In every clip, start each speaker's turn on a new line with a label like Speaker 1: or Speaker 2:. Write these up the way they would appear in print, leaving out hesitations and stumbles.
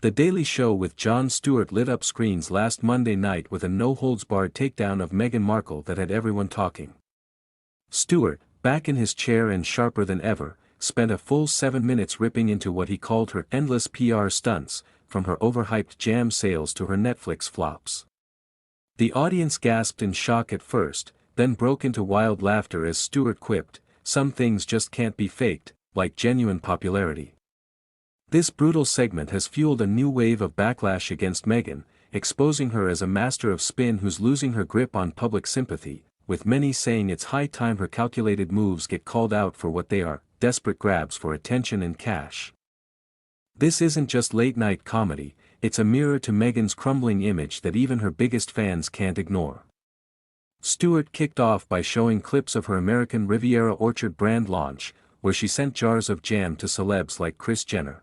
Speaker 1: The Daily Show with Jon Stewart lit up screens last Monday night with a no-holds-barred takedown of Meghan Markle that had everyone talking. Stewart, back in his chair and sharper than ever, spent a full 7 minutes ripping into what he called her endless PR stunts, from her overhyped jam sales to her Netflix flops. The audience gasped in shock at first, then broke into wild laughter as Stewart quipped, "Some things just can't be faked, like genuine popularity." This brutal segment has fueled a new wave of backlash against Meghan, exposing her as a master of spin who's losing her grip on public sympathy, with many saying it's high time her calculated moves get called out for what they are, desperate grabs for attention and cash. This isn't just late-night comedy, it's a mirror to Meghan's crumbling image that even her biggest fans can't ignore. Stewart kicked off by showing clips of her American Riviera Orchard brand launch, where she sent jars of jam to celebs like Kris Jenner.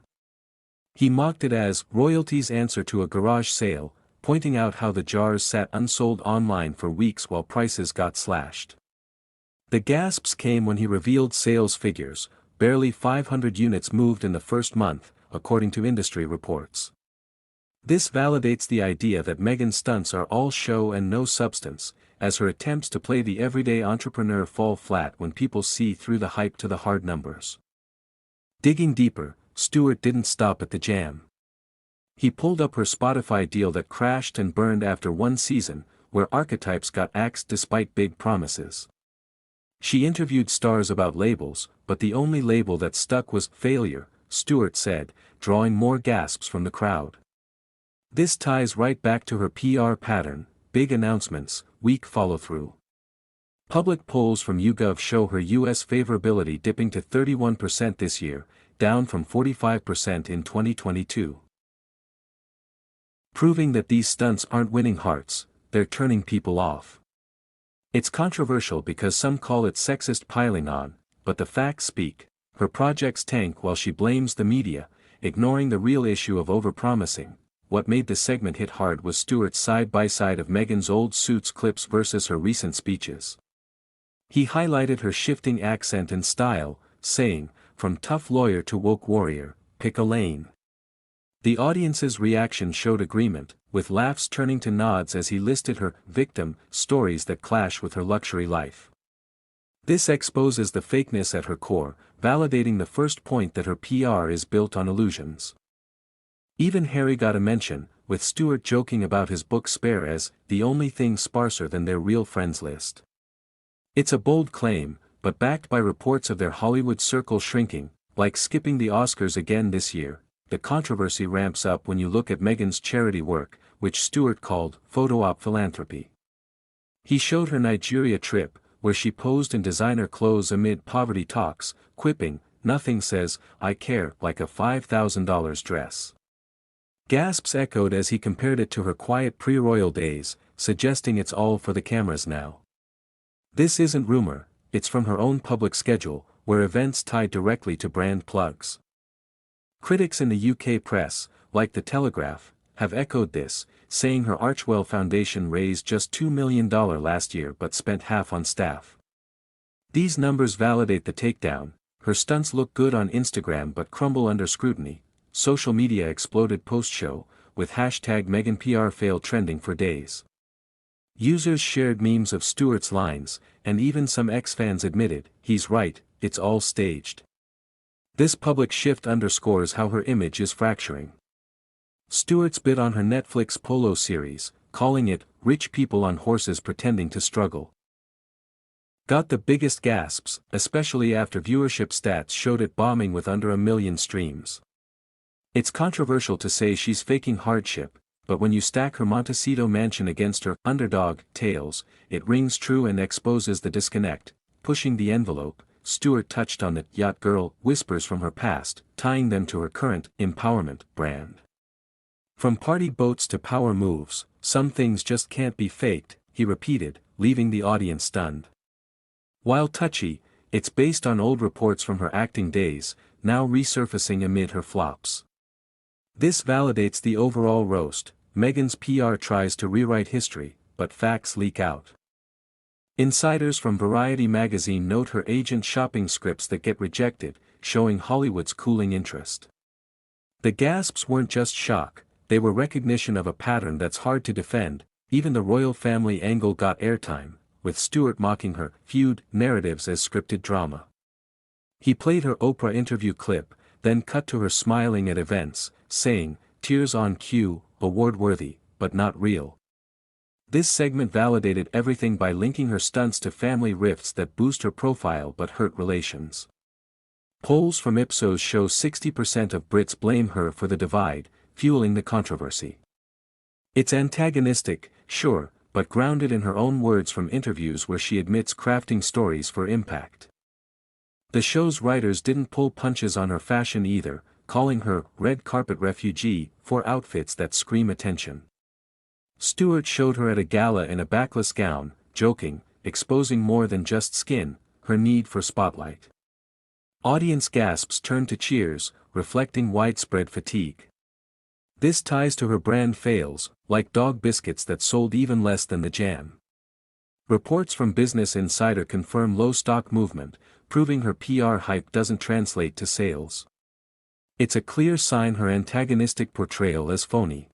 Speaker 1: He mocked it as royalty's answer to a garage sale, pointing out how the jars sat unsold online for weeks while prices got slashed. The gasps came when he revealed sales figures: barely 500 units moved in the first month, according to industry reports. This validates the idea that Meghan's stunts are all show and no substance, as her attempts to play the everyday entrepreneur fall flat when people see through the hype to the hard numbers. Digging deeper, Stewart didn't stop at the jam. He pulled up her Spotify deal that crashed and burned after one season, where archetypes got axed despite big promises. She interviewed stars about labels, but the only label that stuck was failure, Stewart said, drawing more gasps from the crowd. This ties right back to her PR pattern: big announcements, weak follow-through. Public polls from YouGov show her U.S. favorability dipping to 31% this year, down from 45% in 2022. Proving that these stunts aren't winning hearts, they're turning people off. It's controversial because some call it sexist piling on, but the facts speak. Her projects tank while she blames the media, ignoring the real issue of overpromising. What made the segment hit hard was Stewart's side-by-side of Meghan's old Suits clips versus her recent speeches. He highlighted her shifting accent and style, saying, "From tough lawyer to woke warrior, pick a lane." The audience's reaction showed agreement, with laughs turning to nods as he listed her victim stories that clash with her luxury life. This exposes the fakeness at her core, validating the first point that her PR is built on illusions. Even Harry got a mention, with Stewart joking about his book Spare as the only thing sparser than their real friends list. It's a bold claim, but backed by reports of their Hollywood circle shrinking, like skipping the Oscars again this year. The controversy ramps up when you look at Meghan's charity work, which Stewart called photo-op philanthropy. He showed her Nigeria trip, where she posed in designer clothes amid poverty talks, quipping, "Nothing says, I care, like a $5,000 dress." Gasps echoed as he compared it to her quiet pre-royal days, suggesting it's all for the cameras now. This isn't rumor, it's from her own public schedule, where events tied directly to brand plugs. Critics in the UK press, like The Telegraph, have echoed this, saying her Archwell Foundation raised just $2 million last year but spent half on staff. These numbers validate the takedown. Her stunts look good on Instagram but crumble under scrutiny. Social media exploded post-show, with hashtag #MeghanPRFail trending for days. Users shared memes of Stewart's lines, and even some ex-fans admitted, "He's right, it's all staged." This public shift underscores how her image is fracturing. Stewart's bid on her Netflix Polo series, calling it "rich people on horses pretending to struggle," got the biggest gasps, especially after viewership stats showed it bombing with under 1 million streams. It's controversial to say she's faking hardship, but when you stack her Montecito mansion against her underdog tales, it rings true and exposes the disconnect. Pushing the envelope, Stewart touched on the yacht girl whispers from her past, tying them to her current empowerment brand. From party boats to power moves, some things just can't be faked, he repeated, leaving the audience stunned. While touchy, it's based on old reports from her acting days, now resurfacing amid her flops. This validates the overall roast. Meghan's PR tries to rewrite history, but facts leak out. Insiders from Variety magazine note her agent shopping scripts that get rejected, showing Hollywood's cooling interest. The gasps weren't just shock, they were recognition of a pattern that's hard to defend. Even the royal family angle got airtime, with Stewart mocking her feud narratives as scripted drama. He played her Oprah interview clip, then cut to her smiling at events, saying, "Tears on cue, award-worthy, but not real." This segment validated everything by linking her stunts to family rifts that boost her profile but hurt relations. Polls from Ipsos show 60% of Brits blame her for the divide, fueling the controversy. It's antagonistic, sure, but grounded in her own words from interviews where she admits crafting stories for impact. The show's writers didn't pull punches on her fashion either, calling her red carpet refugee for outfits that scream attention. Stewart showed her at a gala in a backless gown, joking, exposing more than just skin, her need for spotlight. Audience gasps turned to cheers, reflecting widespread fatigue. This ties to her brand fails, like dog biscuits that sold even less than the jam. Reports from Business Insider confirm low stock movement, proving her PR hype doesn't translate to sales. It's a clear sign her antagonistic portrayal is phony.